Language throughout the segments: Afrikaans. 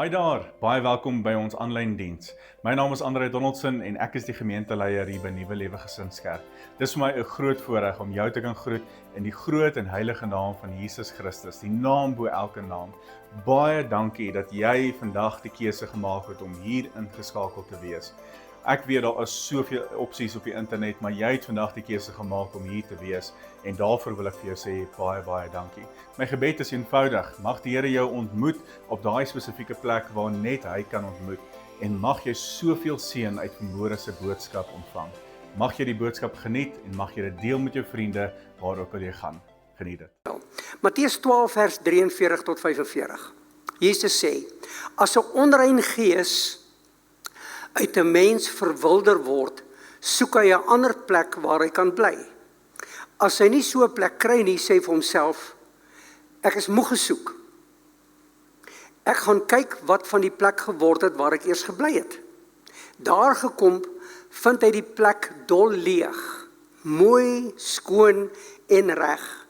Hi daar, baie welkom by ons aanlyn diens. My naam is Andre Donaldson en ek is die gemeenteleier hier by Nuwe Lewe Gesinskerk. Dis vir my 'n groot voorreg om jou te kan groet in die groot en heilige naam van Jesus Christus, die naam bo elke naam. Baie dankie dat jy vandag die keuse gemaak het om hier ingeskakel te wees. Ek weet daar is soveel opsies op die internet, maar jy het vandag die keuse gemaak om hier te wees en daarvoor wil ek vir jou sê baie dankie. My gebed is eenvoudig, mag die Here jou ontmoet op daai spesifieke plek waar net hy kan ontmoet en mag jy soveel seën uit vanmôre se boodskap ontvang. Mag jy die boodskap geniet en mag jy dit deel met jou vriende waar ook al jy gaan. Geniet dit. Matteus 12 vers 43 tot 45. Jesus sê, as 'n onrein gees uit 'n mens verwilder word, soek hy 'n ander plek waar hy kan bly. As hy nie so 'n plek kry nie, sê hy vir homself, ek is moeg gesoek. Ek gaan kyk wat van die plek geword het waar ek eers gebly het. Daar gekom, vind hy die plek dol leeg, mooi, skoon en reg.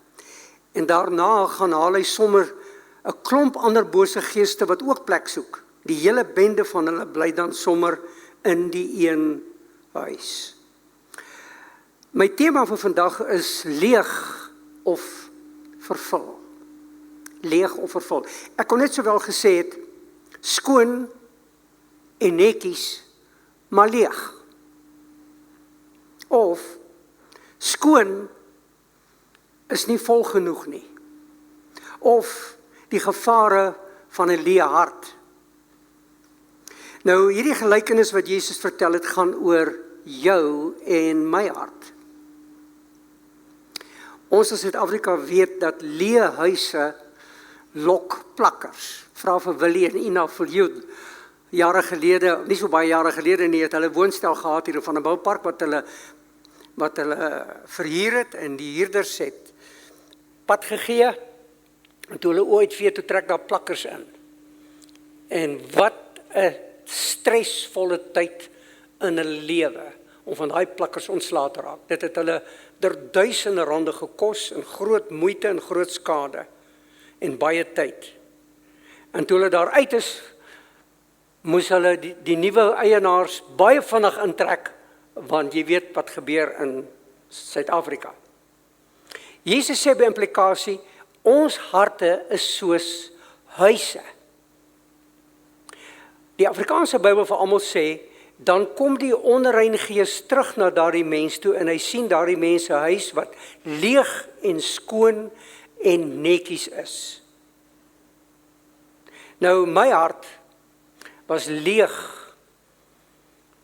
En daarna gaan haal hy sommer 'n klomp ander bose geeste wat ook plek soek. Die hele bende van hulle bly dan sommer in die een huis. My tema vir vandag is leeg of vervul. Leeg of vervul. Ek kon net sowel gesê het, skoon en netjies, maar leeg. Of, skoon is nie vol genoeg nie. Of, die gevare van 'n leë hart. Nou, hierdie gelykenis wat Jesus vertel het, gaan oor jou en my hart. Ons in Suid-Afrika weet dat leë huise lok plakkers. Vra vir Willie en Ina Viljoen, jare gelede, nie so baie jare gelede nie, het hulle woonstel gehad hier van 'n boupark wat hulle verhuur het en die huurders het pad gegee en toe hulle ooit weer toe trek daar plakkers in. En wat 'n stresvolle tyd in 'n lewe om van daai plakkers ontslae te raak. Dit het hulle duisende rande gekos en groot moeite en groot skade en baie tyd. En toe hulle daar uit is, moes hulle die nuwe eienaars baie vinnig intrek, want jy weet wat gebeur in Suid-Afrika. Jesus sê by implikasie, ons harte is soos huise. Die Afrikaanse Bybel vir almal sê, dan kom die onrein gees terug na daardie mens toe en hy sien daardie mens se huis wat leeg en skoon en netjies is. Nou, my hart was leeg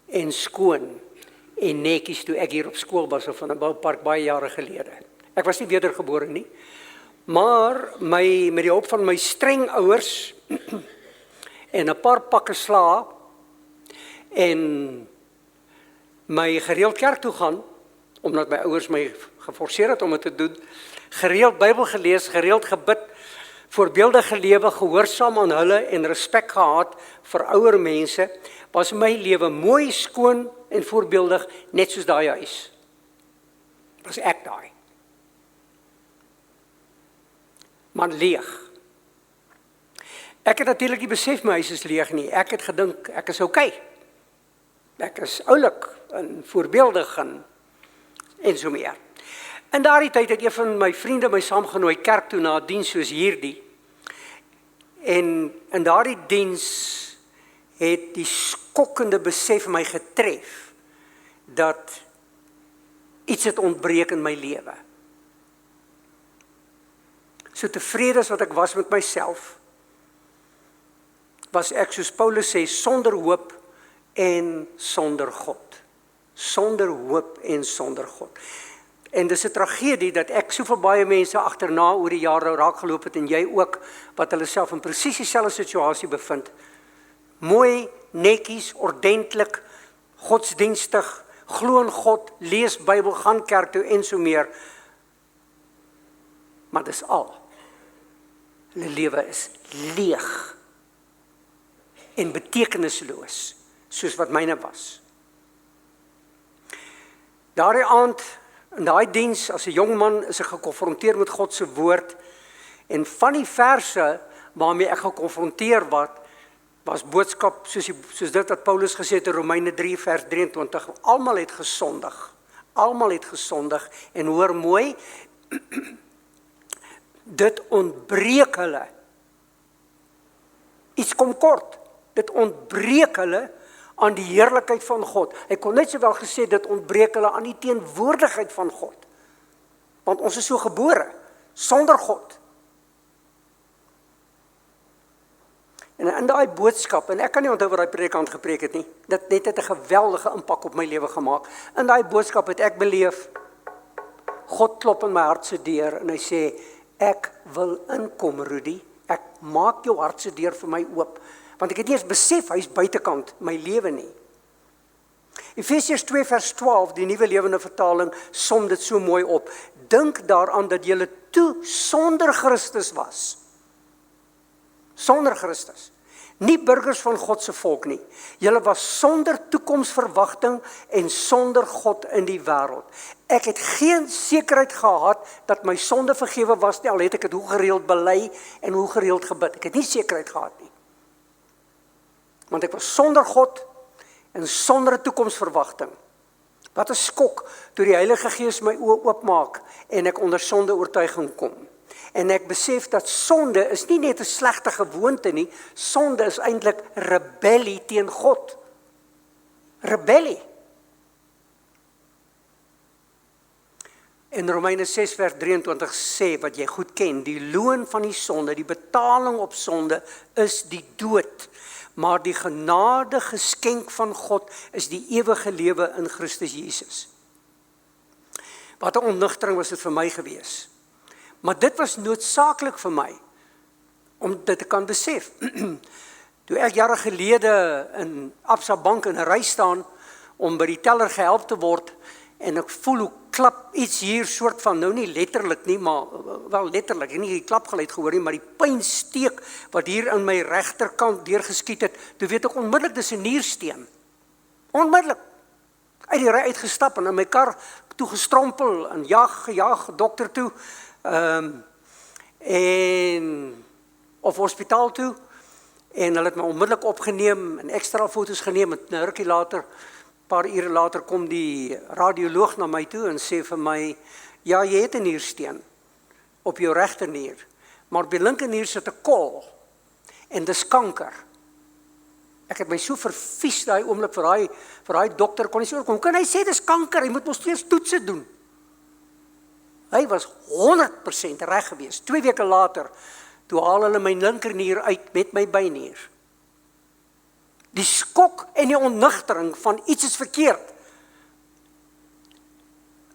en skoon en netjies toe ek hier op skool was of van 'n boupark baie jare gelede. Ek was nie wedergebore nie, maar met die hulp van my streng ouers en 'n paar pakke sla en my gereeld kerk toe gaan, omdat my ouers my geforseer het om dit te doen, gereeld Bybel gelees, gereeld gebid, voorbeeldige lewe, gehoorsaam aan hulle en respek gehad vir ouer mense, was my lewe mooi, skoon en voorbeeldig, net soos daai huis. Was ek daai. Maar leeg. Ek het natuurlik nie besef my huis is leeg nie. Ek het gedink, ek is okay. Ek is oulik en voorbeeldig en so meer. In daardie tyd het een van my vriende my saamgenooi kerk toe na 'n diens soos hierdie. En in daardie diens het die skokkende besef my getref dat iets het ontbreek in my lewe. So tevrede as wat ek was met myself, was ek, soos Paulus sê, sonder hoop en sonder God. Sonder hoop en sonder God. En dis 'n tragedie dat ek soveel baie mense agterna oor die jare raak geloop het en jy ook, wat hulle self in presies dieselfde situasie bevind. Mooi, netjies, ordentlik, godsdienstig, glo in God, lees Bybel, gaan kerk toe en so meer. Maar dis al. Hulle lewe is leeg en betekenisloos, soos wat myne was. Daardie aand, in daai diens, as 'n jong man, is ek gekonfronteer met God se woord, en van die verse waarmee ek gekonfronteer was boodskap soos dit wat Paulus gesê het in Romeine 3 vers 23, almal het gesondig. Almal het gesondig en hoor mooi, dit ontbreek hulle. Iets kom kort. Dit ontbreek hulle aan die heerlikheid van God. Hy kon net sowel gesê dit ontbreek hulle aan die teenwoordigheid van God. Want ons is so gebore sonder God. En in daai boodskap, en ek kan nie onthou wat daai predikant gepreek het nie, dit net het 'n geweldige impak op my lewe gemaak. In daai boodskap het ek beleef, God klop in my hart se deur en hy sê, ek wil inkom, Rudy, ek maak jou hart se deur vir my oop, want ek het nie eens besef, hy is buitekant my lewe nie. Efesiërs 2 vers 12, die Nuwe Lewende Vertaling, som dit so mooi op. Dink daaraan dat julle toe sonder Christus was. Sonder Christus. Nie burgers van God se volk nie. Julle was sonder toekomsverwagting en sonder God in die wêreld. Ek het geen sekerheid gehad dat my sonde vergewe was nie, al het ek dit hoe gereeld bely en hoe gereeld gebid. Ek het nie sekerheid gehad nie. Want ek was sonder God en sonder 'n toekomsverwagting. Wat 'n skok toe die Heilige Gees my oë oopmaak en ek onder sonde oortuiging kom. En ek besef dat sonde is nie net 'n slegte gewoonte nie, sonde is eintlik rebellie teen God. Rebellie. In Romeine 6 vers 23 sê, wat jy goed ken, die loon van die sonde, die betaling op sonde, is die dood. Maar die genade geskenk van God is die ewige lewe in Christus Jesus. Wat 'n ontnigtering was dit vir my gewees. Maar dit was noodsaaklik vir my, om dit te kan besef. Toe ek jare gelede in Absa Bank in 'n ry staan, om by die teller gehelp te word, en ek voel hoe klap iets hier, soort van, nou nie letterlik nie, maar wel letterlik, ek het nie die klapgeluid gehoor nie, maar die pynsteek, wat hier in my regterkant deurgeskiet het, toe weet ek onmiddellik, dis 'n niersteen. Onmiddellik. Uit die ry uitgestap, en in my kar toe gestrompel, en gejaag, dokter toe, of hospitaal toe, en hulle het my onmiddellik opgeneem, en extra foto's geneem, en 'n rukkie later, paar ure later kom die radioloog na my toe en sê vir my, ja, jy het 'n niersteen op jou regternier, maar op die linkernier sit 'n kol en dis kanker. Ek het my so vervies daai oomblik vir daai dokter, kon nie so kom. Kan hy sê dis kanker, hy moet ons eers toetse doen. Hy was 100% reg gewees. 2 weke later, toe haal hulle my linkernier uit met my bynier. Die skok en die onnigtering van iets is verkeerd,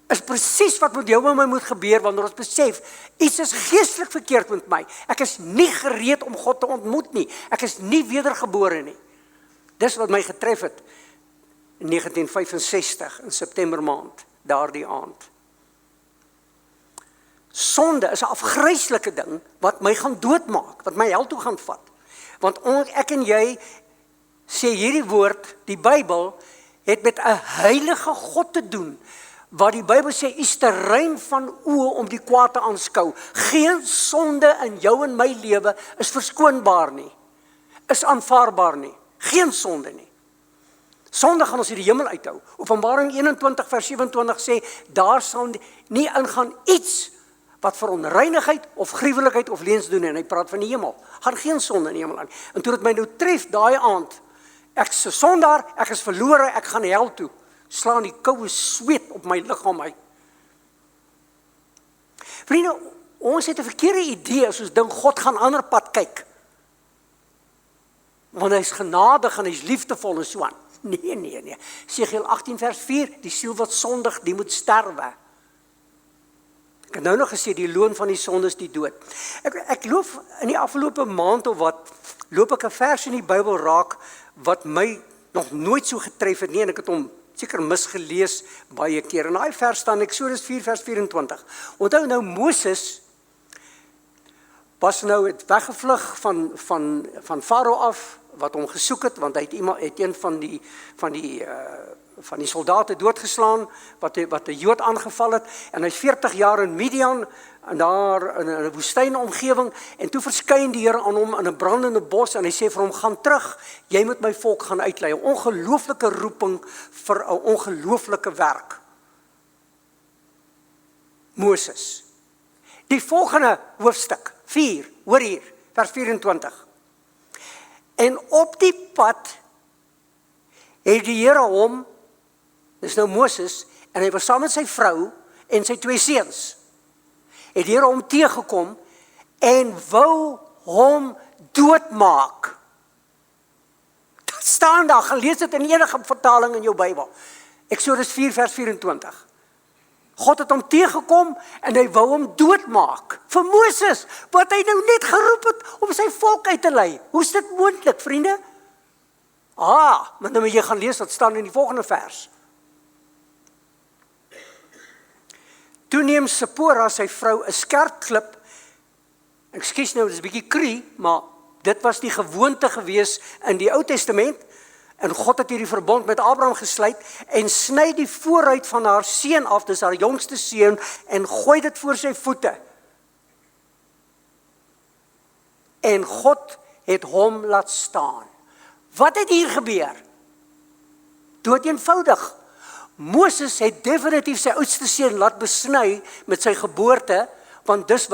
is presies wat met jou en my moet gebeur, wanneer ons besef, iets is geestelik verkeerd met my. Ek is nie gereed om God te ontmoet nie. Ek is nie wedergebore nie. Dis wat my getref het in 1965, in September maand, daardie aand. Sonde is 'n afgryslike ding, wat my gaan doodmaak, wat my hel toe gaan vat. Want ek en jy, sê hierdie woord, die Bybel, het met 'n heilige God te doen, wat die Bybel sê, is te rein van oë om die kwaad te aanskou. Geen sonde in jou en my lewe is verskoonbaar nie, is aanvaarbaar nie, geen sonde nie. Sonde gaan ons uit die hemel uithou. Openbaring 21 vers 27 sê, daar sal nie ingaan iets wat vir onreinigheid of gruwelikheid of leens doen, en hy praat van die hemel. Gaan geen sonde in die hemel aan. En toe dit my nou tref, daai aand, ek is 'n sondaar, ek is verlore, ek gaan hel toe. Slaan die koue sweet op my liggaam uit. Vriende, ons het 'n verkeerde idee as ons dink God gaan ander pad kyk. Want hy is genadig en hy is liefdevol en so aan. Nee. Esegiel 18 vers 4, die siel wat sondig, die moet sterwe. Ek het nou nog gesê, die loon van die sonde is die dood. Ek loop in die afgelope maand of wat, loop ek 'n vers in die Bybel raak, wat my nog nooit so getref het nie, en ek het hom seker misgelees baie keer. En daai vers staan Eksodus 4 vers 24. Onthou nou, Moses was nou het weggevlug van Farao af, wat hom gesoek het, want hy het een van die soldate doodgeslaan, wat 'n Jood aangeval het, en hy is 40 jaar in Midian, en daar in 'n woestynomgewing, en toe verskyn die Here aan hom in 'n brandende bos, en hy sê vir hom, gaan terug, jy moet my volk gaan uitlei, 'n ongelooflike roeping vir 'n ongelooflike werk. Moses. Die volgende hoofstuk, 4, hoor hier, vers 24. En op die pad het die Here hom, dis nou Moses, en hy was saam met sy vrou en sy 2 seuns, het die Here hom teëgekom en wou hom doodmaak. Dat staan daar, gelees dit in enige vertaling in jou Bybel. Eksodus 4 vers 24. God het hom teëgekom en hy wou hom doodmaak. Vir Moses, wat hy nou net geroep het om sy volk uit te lei. Hoe is dit moontlik, vriende? Maar nou moet jy gaan lees wat staan in die volgende vers. Toe neem Sipora, sy vrou, 'n skerp klip. Ekskuus nou, dit is 'n bietjie cru, maar dit was die gewoonte gewees in die Ou Testament. En God het hierdie verbond met Abraham gesluit en sny die vooruit van haar seun af, dis haar jongste seun, en gooi dit voor sy voete. En God het hom laat staan. Wat het hier gebeur? Dood eenvoudig. Moses het definitief sy oudste seun laat besny met sy geboorte, want dis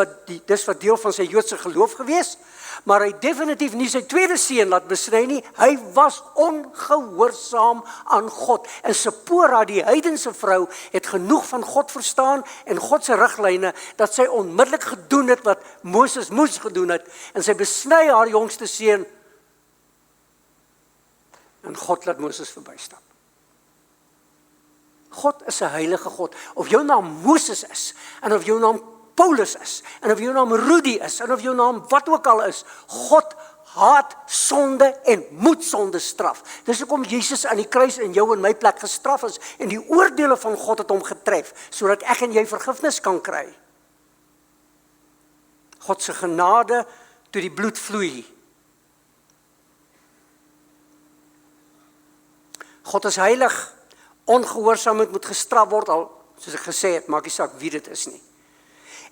wat deel van sy Joodse geloof gewees, maar hy definitief nie sy tweede seun laat besny nie, hy was ongehoorsaam aan God. En Sipora, die heidense vrou, het genoeg van God verstaan en God se riglyne, dat sy onmiddellik gedoen het wat Moses moes gedoen het, en sy besny haar jongste seun, en God laat Moses verbystap. God is 'n heilige God. Of jou naam Moses is, en of jou naam Paulus is, en of jou naam Rudy is, en of jou naam wat ook al is, God haat sonde en moet sonde straf. Dis hoekom Jesus aan die kruis in jou en my plek gestraf is, en die oordeele van God het hom getref, sodat ek en jy vergifnis kan kry. God se genade toe die bloed vloei. God is heilig, ongehoorsaamheid moet gestraf word, al soos ek gesê het, maak nie saak wie dit is nie.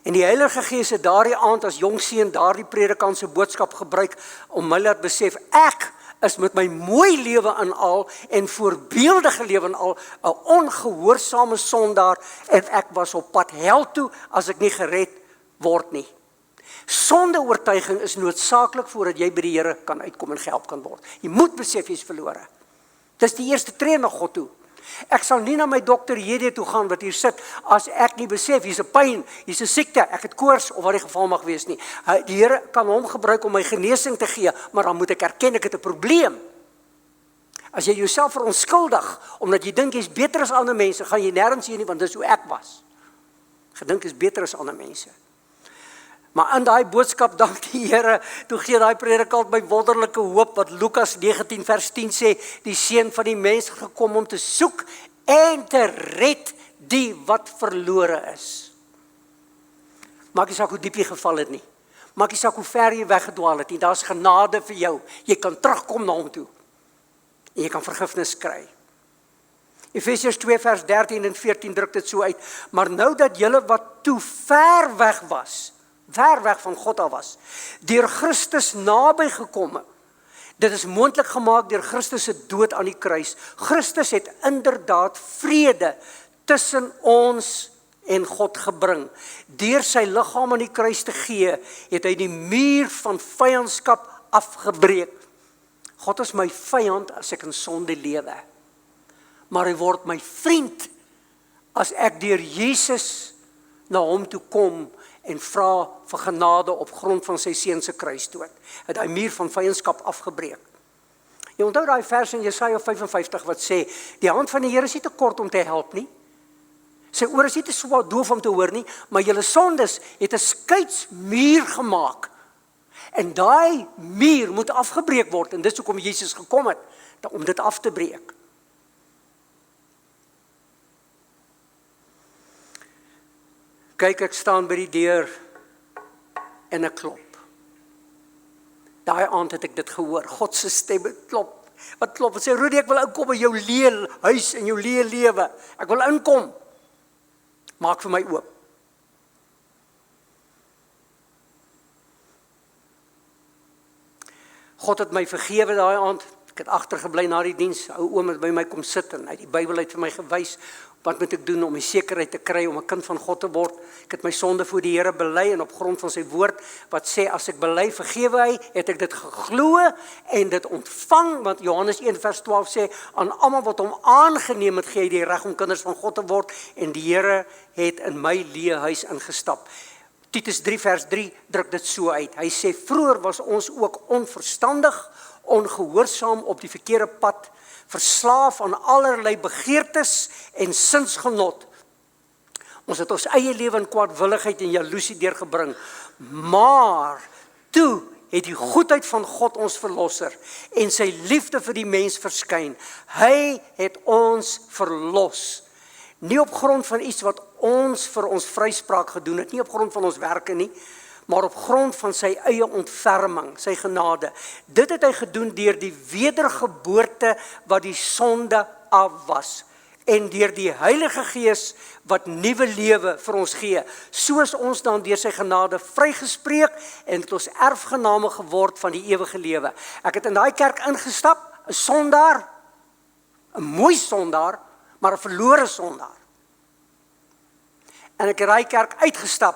En die Heilige Gees het daardie aand as jong seun daardie predikant se boodskap gebruik om my laat besef, ek is met my mooi lewe in al en voorbeeldige lewe in al 'n ongehoorsame sondaar, en ek was op pad hel toe as ek nie gered word nie. Sondeoortuiging is noodsaaklik voordat jy by die Here kan uitkom en gehelp kan word. Jy moet besef jy is verlore. Dis die eerste tree na God toe. Ek sal nie na my dokter JD toe gaan wat hier sit, as ek nie besef, hier's 'n pyn, hier's 'n siekte, ek het koors, of wat die geval mag wees nie. Die Here kan hom gebruik om my genesing te gee, maar dan moet ek erken ek het 'n probleem. As jy jouself verontskuldig, omdat jy dink jy's beter as ander mense, gaan jy nêrens heen nie, want dis hoe ek was. Gedink is beter as ander mense. Maar in daai boodskap, dank die Here, toe gee daai predikant my wonderlike hoop, wat Lukas 19 vers 10 sê, die seun van die mens gekom om te soek en te red die wat verlore is. Maak nie saak hoe diep jy geval het nie. Maak nie saak hoe ver jy weggedwaal het nie. Daar's genade vir jou. Jy kan terugkom na hom toe. En jy kan vergifnis kry. Efesiërs 2 vers 13 en 14 druk dit so uit. Maar nou dat julle wat toe ver weg was, ver weg van God al was, deur Christus naby gekom. Dit is moontlik gemaak deur Christus se dood aan die kruis. Christus het inderdaad vrede tussen ons en God gebring. Deur sy liggaam aan die kruis te gee, het hy die muur van vyandskap afgebreek. God is my vyand as ek in sonde lewe, maar hy word my vriend as ek deur Jesus na hom toe kom en vra vir genade op grond van sy seun se kruisdood. Het hy muur van vyandskap afgebreek. Jy onthou daai vers in Jesaja 55 wat sê, die hand van die Here is nie te kort om te help nie. Sy oor is nie te swaar doof om te hoor nie, maar julle sondes het 'n skeidsmuur gemaak. En daai muur moet afgebreek word, en dis hoekom Jesus gekom het, om dit af te breek. Kyk, ek staan by die deur en ek klop. Daai aand het ek dit gehoor, God se stem klop. Wat klop? Wat sê, Rudy, ek wil inkom in jou leë huis en jou leë lewe. Ek wil inkom. Maak vir my oop. God het my vergewe daai aand. Ek het agtergebly na die diens. Ou oom het by my kom sit en hy het die Bybel uit vir my gewys. Wat moet ek doen om die sekerheid te kry om 'n kind van God te word? Ek het my sonde voor die Here bely en op grond van sy woord wat sê as ek bely vergewe hy, het ek dit geglo en dit ontvang, want Johannes 1 vers 12 sê aan almal wat hom aangeneem het, gee hy die reg om kinders van God te word en die Here het in my leë huis ingestap. Titus 3 vers 3 druk dit so uit. Hy sê vroeër was ons ook onverstandig, ongehoorsaam op die verkeerde pad, verslaaf aan allerlei begeertes en sinsgenot. Ons het ons eie lewe in kwaadwilligheid en jaloesie deurgebring, maar toe het die goedheid van God ons verlosser en sy liefde vir die mens verskyn. Hy het ons verlos. Nie op grond van iets wat ons vir ons vryspraak gedoen het, nie op grond van ons werke nie, maar op grond van sy eie ontferming, sy genade. Dit het hy gedoen deur die wedergeboorte wat die sonde af was, en deur die Heilige Gees wat nuwe lewe vir ons gee, soos ons dan deur sy genade vrygespreek en het ons erfgename geword van die ewige lewe. Ek het in daai kerk ingestap, 'n sondaar, 'n mooi sondaar, maar 'n verlore sondaar. En ek het daai kerk uitgestap,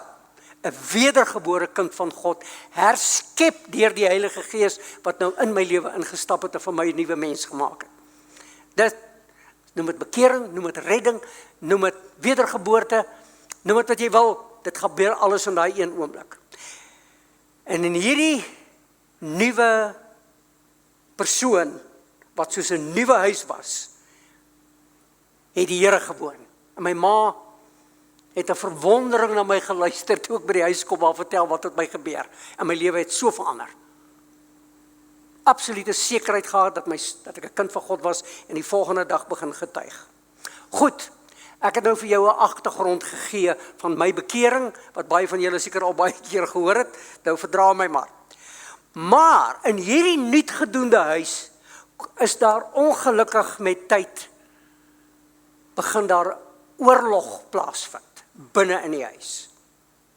'n wedergebore kind van God, herskep deur die Heilige Gees wat nou in my lewe ingestap het en vir my 'n nuwe mens gemaak het. Dit noem dit bekering, noem dit redding, noem dit wedergeboorte, noem dit wat jy wil, dit gebeur alles in daai een oomblik. En in hierdie nuwe persoon, wat soos 'n nuwe huis was, het die Here gewoon. En my ma het 'n verwondering na my geluister toe ek by die huis kom waar vertel wat met my gebeur. En my lewe het so verander. Absolute sekerheid gehad dat ek 'n kind van God was en die volgende dag begin getuig. Goed, ek het nou vir jou 'n agtergrond gegee van my bekering, wat baie van julle seker al baie keer gehoor het, nou verdra my maar. Maar in hierdie nuutgedoende huis is daar ongelukkig met tyd begin daar oorlog plaasvind binne in die huis.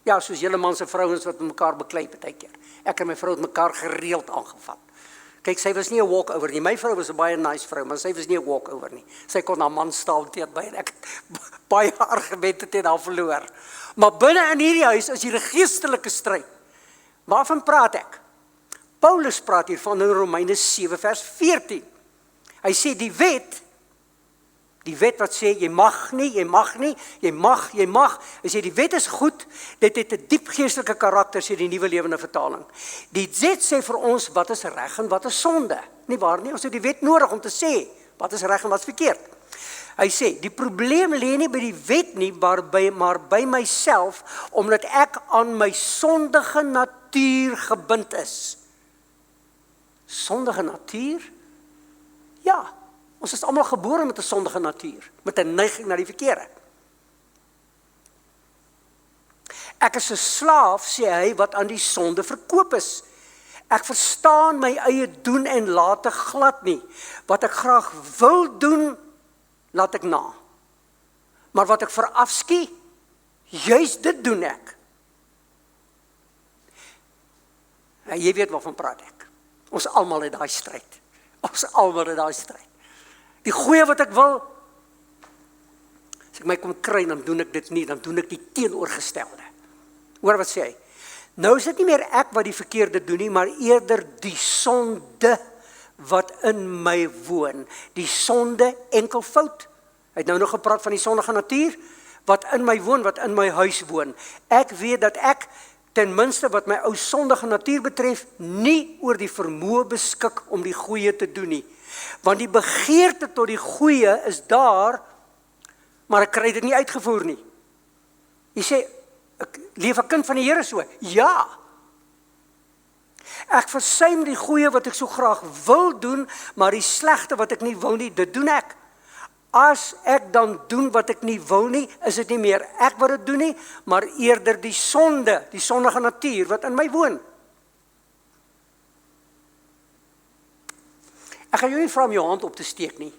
Ja, soos julle mans en vrouens wat met mekaar beklei partykeer. Ek en my vrou het mekaar gereeld aangevat. Kyk, sy was nie 'n walkover nie. My vrou was 'n baie nice vrou, maar sy was nie 'n walkover nie. Sy kon haar man staan teen by en ek het baie argumente teen haar verloor. Maar binne in hierdie huis is hier 'n geestelike stryd. Waarvan praat ek? Paulus praat hier van in Romeine 7 vers 14. Hy sê die wet wat sê, jy mag nie, jy mag nie, jy mag, hy sê die wet is goed, dit het 'n diep geestelike karakter, sê die Nuwe Lewende Vertaling. Die wet sê vir ons, wat is reg en wat is sonde, nie waar nie, ons het die wet nodig om te sê, wat is reg en wat is verkeerd. Hy sê, die probleem lê nie by die wet nie, maar by myself, omdat ek aan my sondige natuur gebind is. Sondige natuur? Ja, ons is almal gebore met 'n sondige natuur, met 'n neiging na die verkeerde. Ek is 'n slaaf, sê hy, wat aan die sonde verkoop is. Ek verstaan my eie doen en late glad nie. Wat ek graag wil doen, laat ek na. Maar wat ek verafskie, juis dit doen ek. Nou, jy weet waarvan praat ek. Ons almal het daai stryd. Ons almal het daai stryd. Die goeie wat ek wil, as ek my kom kry, dan doen ek dit nie, dan doen ek die teenoorgestelde. Hoor wat sê hy? Nou is dit nie meer ek wat die verkeerde doen nie, maar eerder die sonde wat in my woon. Die sonde enkelvoud. Hy het nou nog gepraat van die sondige natuur, wat in my woon, wat in my huis woon. Ek weet dat ek, ten minste wat my ou sondige natuur betref, nie oor die vermoë beskik om die goeie te doen nie. Want die begeerte tot die goeie is daar, maar ek kry dit nie uitgevoer nie. Jy sê, ek leef 'n kind van die Here so. Ja. Ek versuim die goeie wat ek so graag wil doen, maar die slegte wat ek nie wil nie, dit doen ek. As ek dan doen wat ek nie wil nie, is dit nie meer ek wat dit doen nie, maar eerder die sonde, die sondige natuur wat in my woon. Ek gaan jou nie vra om jou hand op te steek nie,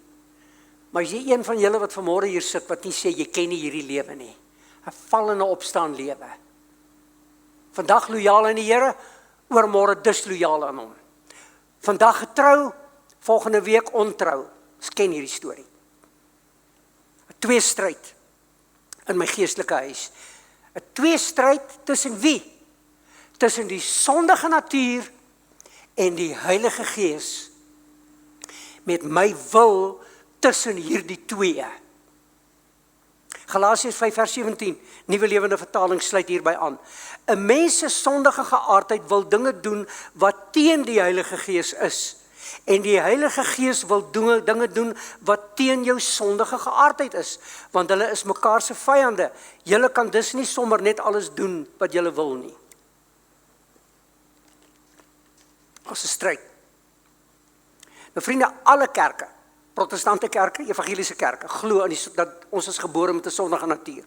maar as jy een van julle wat vanmôre hier sit, wat nie sê, jy ken nie hierdie lewe nie, 'n val en 'n opstaan lewe. Vandag lojaal aan die Here, oormôre dislojaal aan hom. Vandag getrou, volgende week ontrou. Ons ken hierdie storie. 'n Tweestryd in my geestelike huis. 'n Tweestryd tussen wie? Tussen die sondige natuur en die Heilige Gees. Met my wil tussen hierdie twee. Galasiërs 5 vers 17, Nuwe Lewende Vertaling sluit hierby aan. 'n Mens se sondige geaardheid wil dinge doen wat teen die Heilige Gees is. En die Heilige Gees wil dinge doen wat teen jou sondige geaardheid is, want hulle is mekaar se vyande. Julle kan dus nie sommer net alles doen wat julle wil nie. As 'n stryd. Nou vriende, alle kerke, protestante kerke, evangeliese kerke, glo in dat ons is gebore met 'n sondige natuur.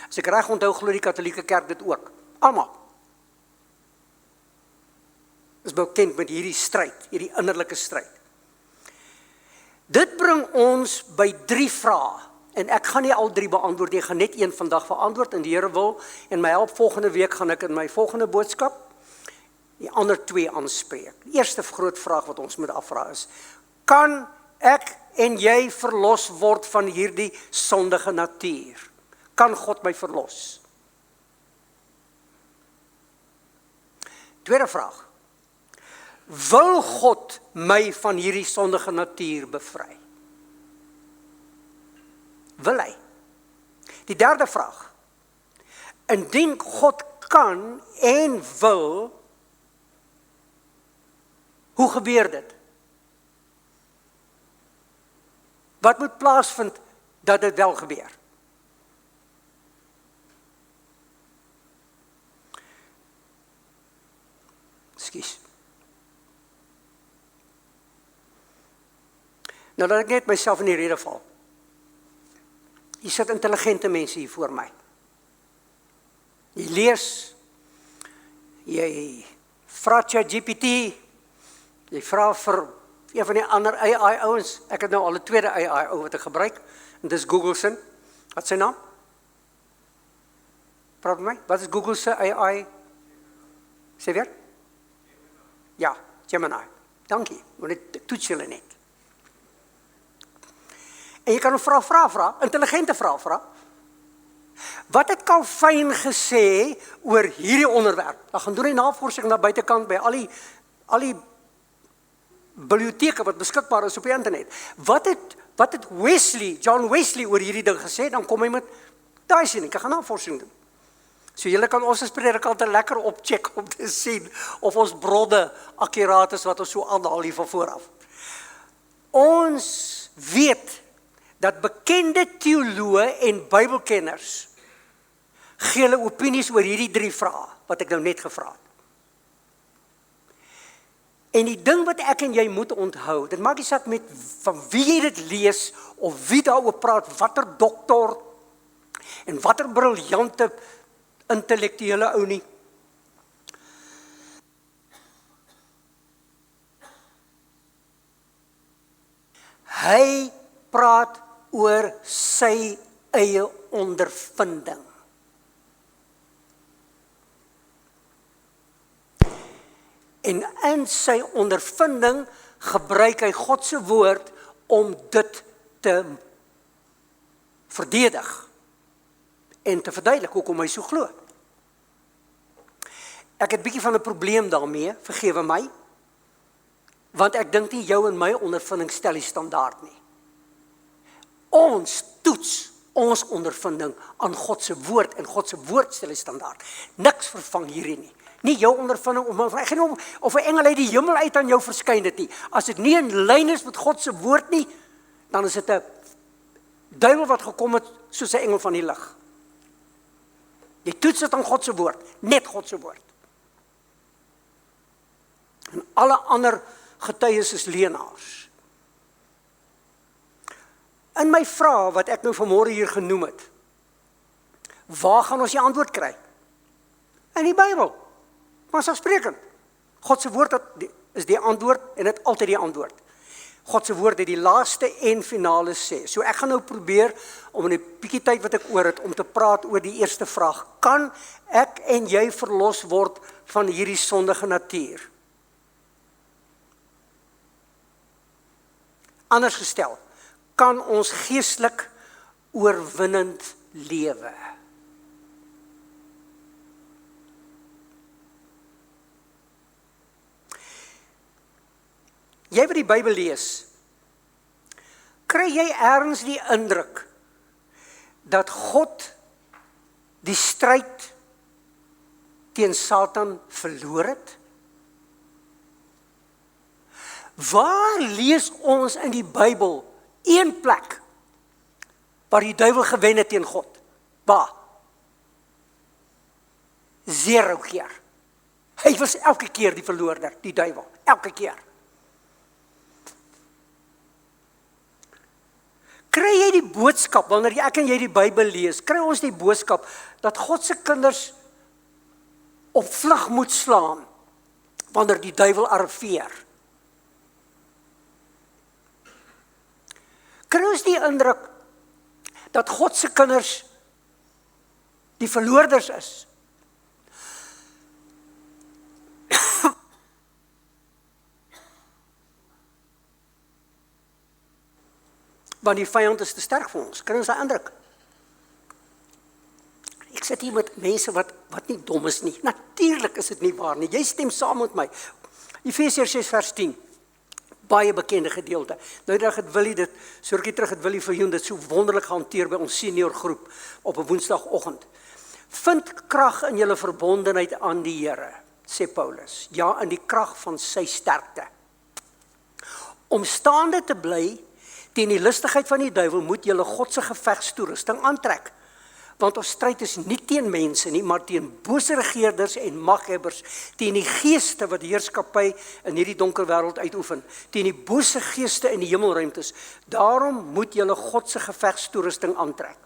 As ek reg onthou, glo die Katolieke kerk dit ook. Almal. Is bekend met hierdie stryd, hierdie innerlike stryd. Dit bring ons by 3 vrae, en ek gaan nie al 3 beantwoord nie, ek gaan net een vandag beantwoord, en die Here wil, en my help volgende week gaan ek in my volgende boodskap, die ander 2 aanspreek. Die eerste groot vraag wat ons moet afvra is, kan ek en jy verlos word van hierdie sondige natuur? Kan God my verlos? Tweede vraag, wil God my van hierdie sondige natuur bevry? Wil hy? Die derde vraag, indien God kan en wil, hoe gebeur dit? Wat moet plaasvind dat dit wel gebeur? Ekskuus. Nou dat ek net myself in die rede val. Hier sit intelligente mense hier voor my. Jy lees, jy vra ChatGPT, jy vra vir een van die ander AI ouens, ek het nou al 'n tweede AI ou wat ek gebruik, en dis Google se. Wat is sy naam? Praat met my, wat is Google se AI? Sê weer? Ja, Gemini. Dankie, want ek toets julle net. En jy kan 'n vraag vra, intelligente vraag vra. Wat het Calvin gesê oor hierdie onderwerp? Dan gaan doen hy navorsing na buitekant by al die biblioteke wat beskikbaar is op die internet. Wat het John Wesley oor hierdie ding gesê? Dan kom hy met daai sien, ek gaan navorsing doen. So julle kan ons as predikante lekker opcheck om te sien of ons bronne akkuraat is wat ons so aanhaal hier van vooraf. Ons weet dat bekende teoloë en Bybelkenners gee hulle opinies oor hierdie 3 vrae wat ek nou net gevra het. En die ding wat ek en jy moet onthou, dit maak nie saak met van wie jy dit lees of wie daaroor praat, watter dokter en watter briljante intellektuele ou nie. Hy praat oor sy eie ondervinding. En in sy ondervinding gebruik hy God se woord om dit te verdedig en te verduidelik hoekom hy so glo. Ek het bietjie van 'n probleem daarmee, vergewe my, want ek dink nie jou en my ondervinding stel die standaard nie. Ons toets ons ondervinding aan God se woord en God se woord stel die standaard. Niks vervang hierdie nie. Nie jou ondervinding of 'n engel uit die hemel uit aan jou verskyn dit nie. As dit nie in lyn is met God se woord nie, dan is dit 'n duiwel wat gekom het soos 'n engel van die lig. Jy toets dit aan God se woord, net God se woord. En alle ander getuies is leenaars. In my vraag wat ek nou vanmôre hier genoem het, waar gaan ons die antwoord kry? In die Bybel. Maar selfsprekend, God se woord is die antwoord en dit altyd die antwoord. God se woord het die laaste en finale sê. So ek gaan nou probeer om in 'n bietjie tyd wat ek oor het om te praat oor die eerste vraag. Kan ek en jy verlos word van hierdie sondige natuur? Anders gestel, kan ons geestelik oorwinnend lewe. Jy wat die Bybel lees, kry jy ergens die indruk dat God die stryd teen Satan verloor het? Waar lees ons in die Bybel een plek waar die duiwel gewen het teen God? Waar? 0 keer. Hy was elke keer die verloorder, die duiwel, elke keer. Kry jy die boodskap, wanneer ek en jy die Bybel lees, kry ons die boodskap, dat God se kinders op vlug moet slaan, wanneer die duiwel arriveer. Kry ons die indruk, dat God se kinders die verloorders is. Want die vyand is te sterk vir ons, kry ons daai indruk. Ek sit hier met mense wat nie dom is nie. Natuurlik is dit nie waar nie. Jy stem saam met my. Efesiërs 6 vers 10. Baie bekende gedeelte. Nou dag het Willie dit, so rukkie terug het Willie Viljoen dit so wonderlik gehanteer by ons senior groep op 'n woensdagoggend. Vind krag in julle verbondenheid aan die Here, sê Paulus. Ja, in die krag van sy sterkte. Om staande te bly teen die listigheid van die duiwel, moet julle God se gevegstoerusting aantrek. Want ons stryd is nie teen mense nie, maar teen bose regeerders en maghebbers, teen die geeste wat heerskappy in hierdie donker wêreld uitoefen, teen die bose geeste in die hemelruimtes. Daarom moet julle God se gevegstoerusting aantrek.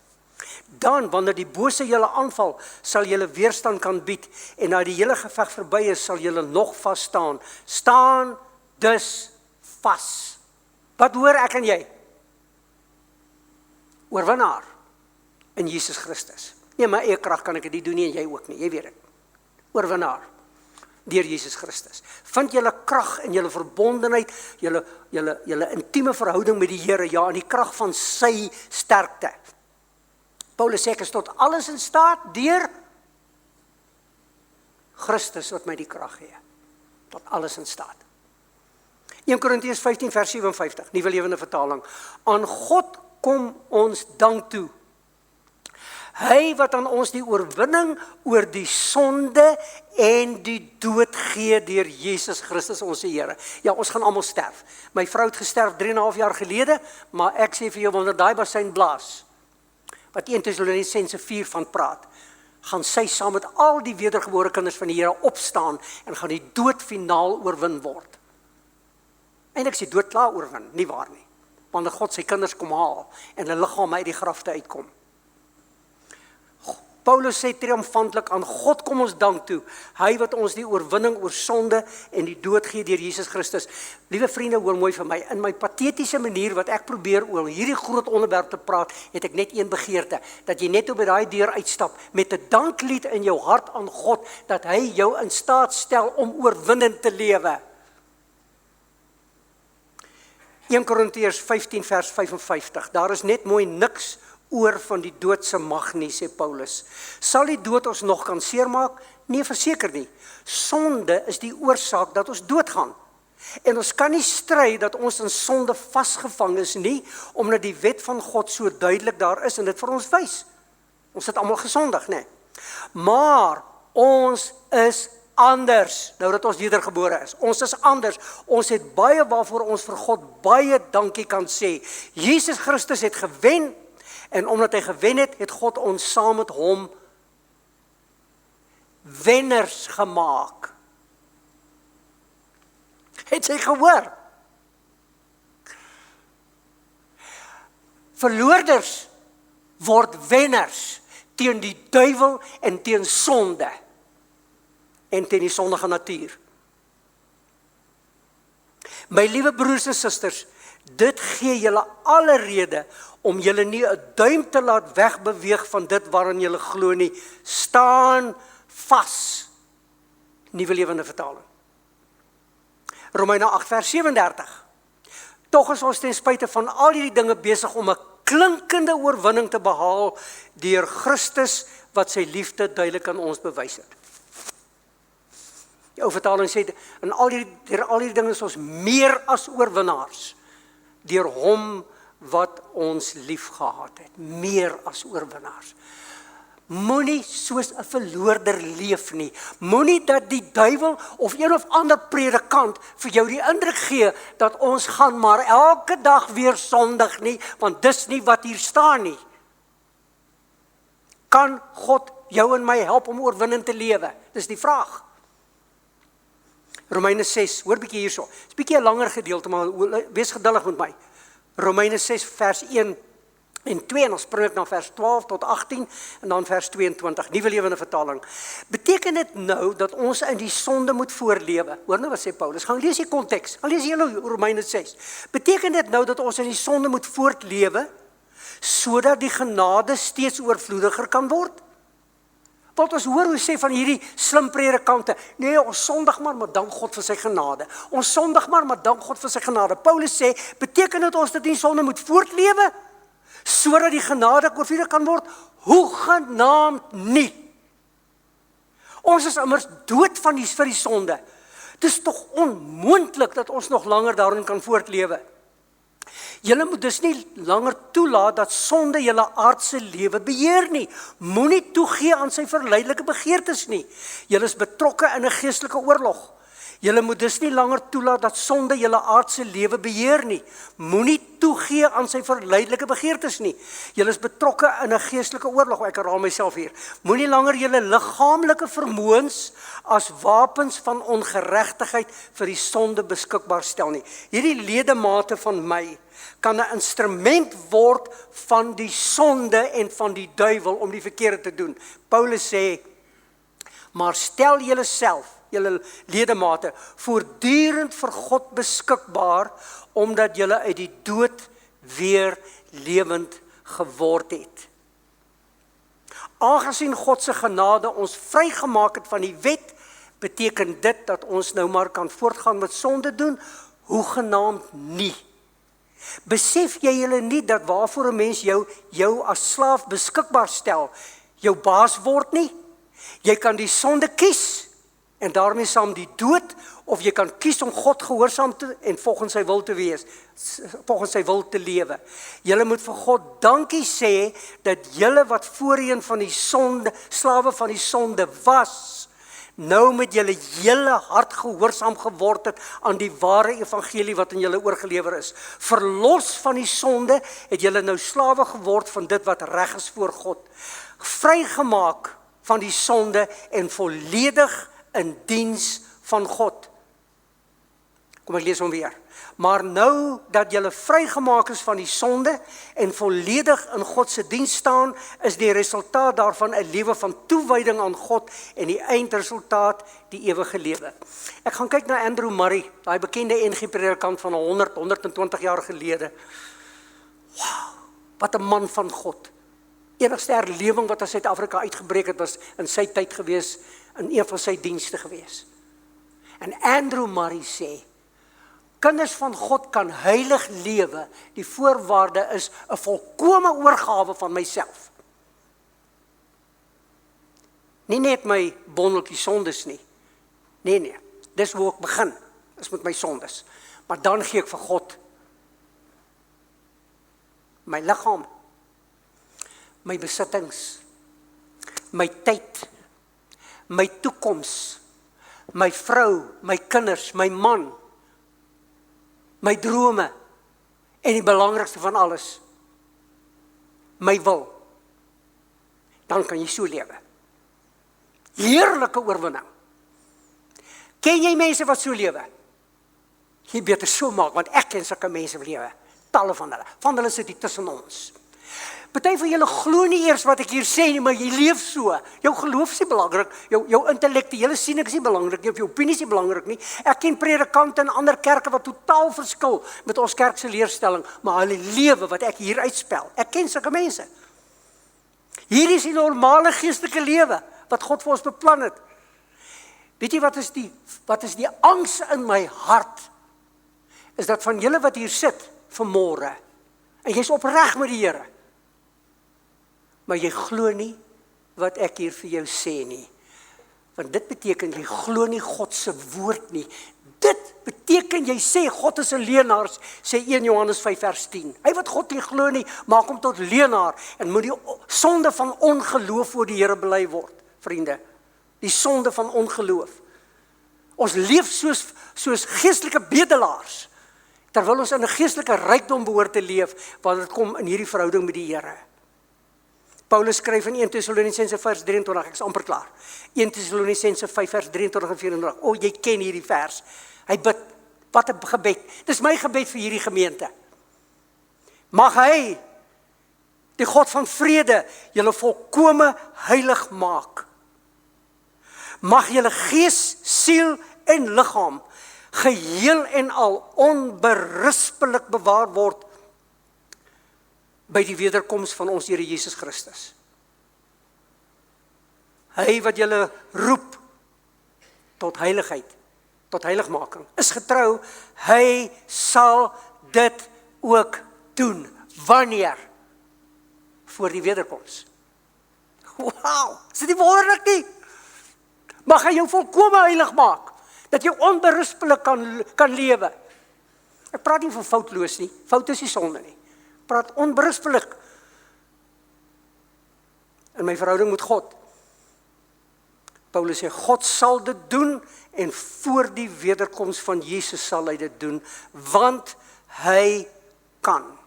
Dan, wanneer die bose julle aanval, sal julle weerstand kan bied, en na die hele geveg verby is, sal julle nog vas staan. Staan dus vas. Wat hoor ek en jy? Oorwinnaar in Jesus Christus. Nee, my eie krag kan ek dit nie doen nie, en jy ook nie, jy weet dit. Oorwinnaar deur Jesus Christus. Vind julle krag in julle verbondenheid, julle intieme verhouding met die Here, ja, in die krag van sy sterkte. Paulus sê ek is tot alles in staat deur Christus wat my die krag gee. Tot alles in staat. 1 Korintiërs 15 vers 57, Nuwe Lewende Vertaling. Aan God kom ons dank toe. Hy wat aan ons die oorwinning oor die sonde en die dood gee deur Jesus Christus ons Here. Ja, ons gaan almal sterf. My vrou het gesterf 3,5 jaar gelede, maar ek sê vir jou, wanneer daai bassein blaas, wat 1 Tessalonisense 4 van praat, gaan sy saam met al die wedergebore kinders van die Here opstaan en gaan die dood finaal oorwin word. En ek sê dood klaar oorwin, nie waar nie. Wanneer God sy kinders kom haal en hulle liggaam uit die grafte uitkom. Paulus sê triomfantlik, aan God kom ons dank toe, hy wat ons die oorwinning oor sonde en die dood gee deur Jesus Christus. Liewe vriende, hoor mooi vir my, in my patetiese manier wat ek probeer oor hierdie groot onderwerp te praat, het ek net een begeerte, dat jy net op by daai deur uitstap, met 'n danklied in jou hart aan God, dat hy jou in staat stel om oorwinnend te lewe. 1 Korintiërs 15 vers 55, daar is net mooi niks oor van die doodse mag nie, sê Paulus. Sal die dood ons nog kan seermaak? Nee, verseker nie. Sonde is die oorsaak dat ons doodgaan. En ons kan nie stry dat ons in sonde vasgevang is nie, omdat die wet van God so duidelik daar is en dit vir ons wys. Ons het almal gesondig, nee. Maar ons is anders, nou dat ons wedergebore is. Ons is anders. Ons het baie waarvoor ons vir God baie dankie kan sê. Jesus Christus het gewen, en omdat hy gewen het, het God ons saam met hom wenners gemaak. Het jy gehoor? Verloorders word wenners teen die duiwel en teen sonde en teen die sondige natuur. My liewe broers en susters, dit gee julle alle rede om julle nie 'n duim te laat wegbeweeg van dit waarin julle glo nie. Staan vas. Nuwe Lewende Vertaling. Romeine 8 vers 37. Tog is ons ten spyte van al hierdie dinge besig om 'n klinkende oorwinning te behaal deur Christus wat sy liefde duidelik aan ons bewys het. Die ou vertaling sê, in al hierdie dinge is ons meer as oorwinnaars, deur hom wat ons lief gehad het, meer as oorwinnaars. Moenie soos 'n verloorder leef nie. Moenie dat die duiwel of een of ander predikant vir jou die indruk gee dat ons gaan maar elke dag weer sondig nie, want dis nie wat hier staan nie. Kan God jou en my help om oorwinnend te lewe? Dis die vraag. Romeine 6, hoor bietjie hierso. Dis bietjie 'n langer gedeelte, maar wees geduldig met my. Romeine 6 vers 1 en 2, en dan spring ek na vers 12 tot 18, en dan vers 22, Nuwe Lewende Vertaling. Beteken dit nou dat ons in die sonde moet voorlewe? Hoor nou wat sê Paulus, gaan lees die konteks, gaan lees jy Romeine 6. Beteken dit nou dat ons in die sonde moet voortlewe, sodat die genade steeds oorvloediger kan word? Want ons hoor hoe sê van hierdie slim predikante, nee, ons sondig maar dank God vir sy genade. Ons sondig maar dank God vir sy genade. Paulus sê, beteken dit ons dat in die sonde moet voortlewe, sodat die genade oorvloedig kan word? Hoegenaamd nie. Ons is immers dood vir die sonde. Dit is tog onmoontlik dat ons nog langer daarin kan voortlewe. Julle moet dus nie langer toelaat dat sonde julle aardse lewe beheer nie. Moenie toegee aan sy verleidelike begeertes nie. Julle is betrokke in 'n geestelike oorlog. Julle moet dus nie langer toelaat dat sonde julle aardse lewe beheer nie. Moenie toegee aan sy verleidelike begeertes nie. Julle is betrokke in 'n geestelike oorlog. Ek herhaal myself hier. Moenie langer julle liggaamlike vermoëns as wapens van ongeregtigheid vir die sonde beskikbaar stel nie. Hierdie ledemate van my kan 'n instrument word van die sonde en van die duiwel om die verkeerde te doen. Paulus sê, maar stel julle self, julle ledemate, voortdurend vir God beskikbaar, omdat julle uit die dood weer lewend geword het. Aangesien God se genade ons vrygemaak het van die wet, beteken dit dat ons nou maar kan voortgaan met sonde doen? Hoegenaamd nie. Besef jy julle nie dat waarvoor 'n mens jou as slaaf beskikbaar stel, jou baas word nie? Jy kan die sonde kies en daarmee saam die dood, of jy kan kies om God gehoorsaam te en volgens sy wil te wees, volgens sy wil te lewe. Julle moet vir God dankie sê dat julle wat voorheen van die sonde, slawe van die sonde was, nou met julle hele hart gehoorsaam geword het aan die ware evangelie wat in julle oorgelewer is. Verlos van die sonde het julle nou slawe geword van dit wat reg is voor God. Vrygemaak van die sonde en volledig in diens van God. Kom ek lees hom weer. Maar nou dat julle vrygemaak is van die sonde en volledig in God se diens staan, is die resultaat daarvan 'n lewe van toewyding aan God en die eindresultaat die ewige lewe. Ek gaan kyk na Andrew Murray, daai bekende NG-predikant van 120 jaar gelede. Wow, wat 'n man van God. Enigste herlewing wat in Suid-Afrika uitgebreek het, was in sy tyd gewees, in een van sy dienste gewees. En Andrew Murray sê, kinders van God kan heilig lewe, die voorwaarde is 'n volkome oorgawe van myself. Nie net my bondeltjie sondes nie. Nee, dis hoe ek begin, is met my sondes. Maar dan gee ek vir God my liggaam, my besittings, my tyd, my toekoms, my vrou, my kinders, my man, my drome en die belangrikste van alles, my wil. Dan kan jy so lewe. Heerlike oorwinning. Ken jy mense wat so lewe? Jy beter so maak, want ek ken sulke mense wat lewe. Talle van hulle sit hier tussen ons. Party van julle glo nie eers wat ek hier sê nie, maar jy leef so. Jou geloof is nie belangrik, jou intellektuele siening is nie belangrik nie, of jou opinie is nie belangrik nie. Ek ken predikante in ander kerke wat totaal verskil met ons kerk se leerstelling, maar hulle lewe wat ek hier uitspel. Ek ken sulke mense. Hier is die normale geestelike lewe wat God vir ons beplan het. Weet jy wat is die angs in my hart? is dat van julle wat hier sit vanmôre, en jy's opreg met die Here, maar jy glo nie wat ek hier vir jou sê nie. Want dit beteken jy glo nie God se woord nie. Dit beteken jy sê God is 'n leienaar, sê 1 Johannes 5 vers 10. Hy wat God nie glo nie, maak hom tot leienaar en moet die sonde van ongeloof voor die Here bely word, vriende. Die sonde van ongeloof. Ons leef soos geestelike bedelaars, terwyl ons in 'n geestelike rykdom behoort te leef, wanneer dit kom in hierdie verhouding met die Here. Paulus skryf in 1 Tessalonisense 5 vers 23, ek is amper klaar. 1 Tessalonisense 5 vers 23 en 24. O, jy ken hierdie vers. Hy bid, wat 'n gebed. Dis my gebed vir hierdie gemeente. Mag hy, die God van vrede, julle volkome heilig maak. Mag julle gees, siel en liggaam geheel en al onberispelik bewaar word by die wederkoms van ons Here Jesus Christus. Hy wat julle roep tot heiligheid, tot heiligmaking, is getrou, hy sal dit ook doen. Wanneer? Voor die wederkoms. Wow, is dit nie wonderlik nie? Mag hy jou volkome heilig maak, dat jy onberispelik kan lewe. Ek praat nie van foutloos nie, fout is nie sonde nie. Praat onberispelik in my verhouding met God. Paulus sê, God sal dit doen en voor die wederkoms van Jesus sal hy dit doen, want hy kan.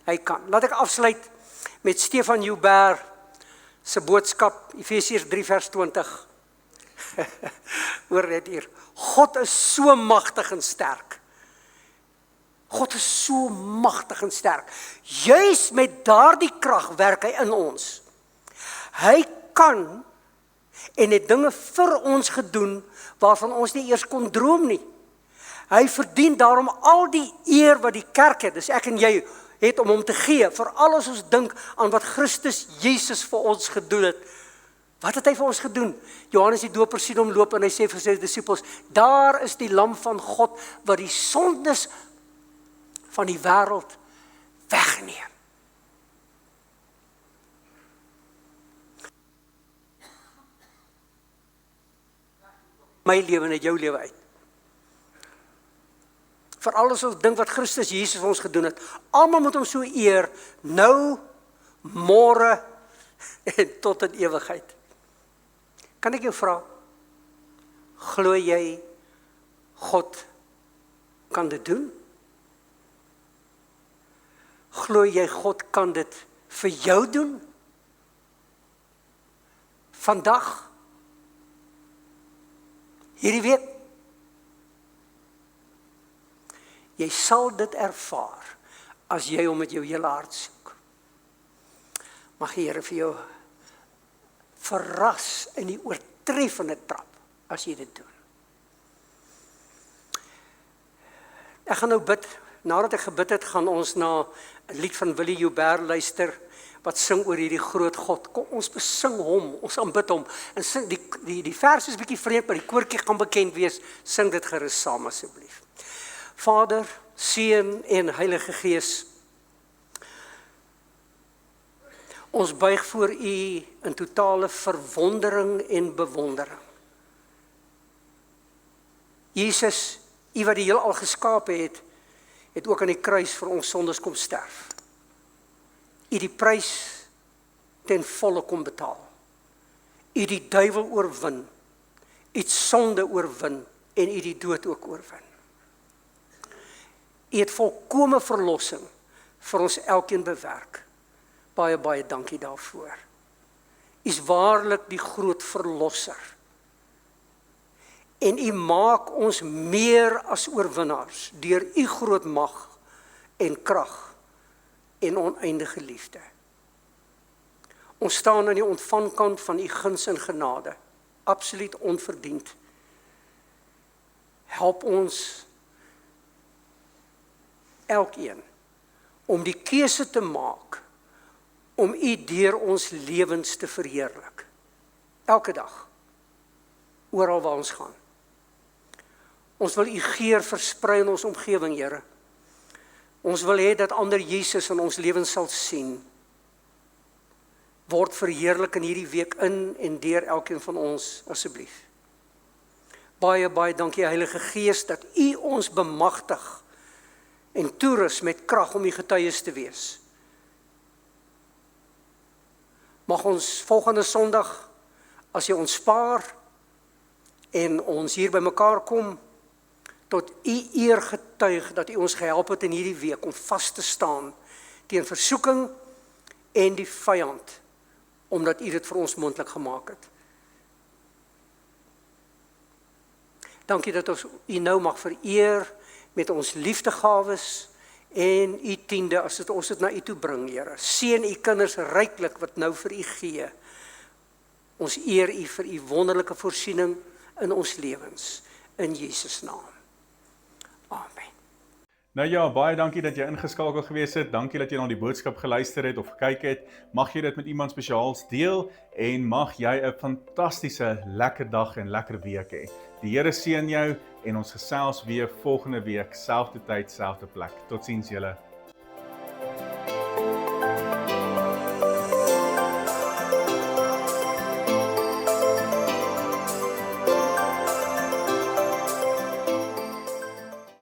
Hy kan. Laat ek afsluit met Stefan Joubert se boodskap, Efesiërs 3 vers 20. Hoor net hier. God is so magtig en sterk. God is so magtig en sterk. Juis met daardie krag werk hy in ons. Hy kan en het dinge vir ons gedoen waarvan ons nie eers kon droom nie. Hy verdien daarom al die eer wat die kerk het, dis ek en jy, het om hom te gee, veral as ons dink aan wat Christus Jesus vir ons gedoen het. Wat het hy vir ons gedoen? Johannes die Doper sien hom loop en hy sê vir sy disippels, daar is die lam van God wat die sondes van die wêreld wegneem. My lewe en uit jou lewe uit. Veral as ons dink wat Christus Jesus vir ons gedoen het. Almal moet hom so eer, nou, môre en tot in ewigheid. Kan ek jou vra, glo jy God kan dit doen? Glo jy God kan dit vir jou doen? Vandag? Hierdie week? Jy sal dit ervaar as jy hom met jou hele hart soek. Mag die Here vir jou verras in die oortreffende trap as jy dit doen. Ek gaan nou bid. Nadat ek gebid het, gaan ons na 'n lied van Willie Joubert luister wat sing oor hierdie groot God. Kom ons besing hom, ons aanbid hom. En sing die vers is bietjie vreemd, maar die koortjie gaan bekend wees. Sing dit gerus saam asseblief. Vader, Seun en Heilige Gees, ons buig voor U in totale verwondering en bewondering. Jesus, U wat die heelal geskape het ook aan die kruis vir ons sondes kom sterf. U die prys ten volle kom betaal. U die duiwel oorwin, U het sonde oorwin en U die dood ook oorwin. U het volkome verlossing vir ons elkeen bewerk. Baie, baie dankie daarvoor. U is waarlik die groot verlosser. En U maak ons meer as oorwinnaars deur U groot mag en krag en oneindige liefde. Ons staan aan die ontvangkant van U guns en genade, absoluut onverdiend. Help ons elkeen om die keuse te maak om U deur ons lewens te verheerlik. Elke dag, oral waar ons gaan. Ons wil u geur versprei in ons omgewing, Here. Ons wil hê dat ander Jesus in ons lewens sal sien. Word verheerlik in hierdie week in en deur elkeen van ons, asseblief. Baie, baie dankie, Heilige Gees, dat u ons bemagtig en toerus met krag om u getuies te wees. Mag ons volgende Sondag, as jy ons spaar en ons hier by mekaar kom, tot u eer getuig dat u ons gehelp het in hierdie week om vas te staan teen versoeking en die vyand, omdat u dit vir ons moontlik gemaak het. Dankie dat ons u nou mag vereer met ons liefdegawes en u tiende as ons dit na u toe bring, Here. Seën u kinders ryklik wat nou vir u gee. Ons eer u vir u wonderlike voorsiening in ons lewens. In Jesus naam. Amen. Nou ja, baie dankie dat jy ingeskakel gewees het. Dankie dat jy na die boodskap geluister het of gekyk het. Mag jy dit met iemand spesiaals deel en mag jy 'n fantastiese lekker dag en lekker week hê. Die Here seën jou en ons gesels weer volgende week, selfde tyd, selfde plek. Totsiens julle.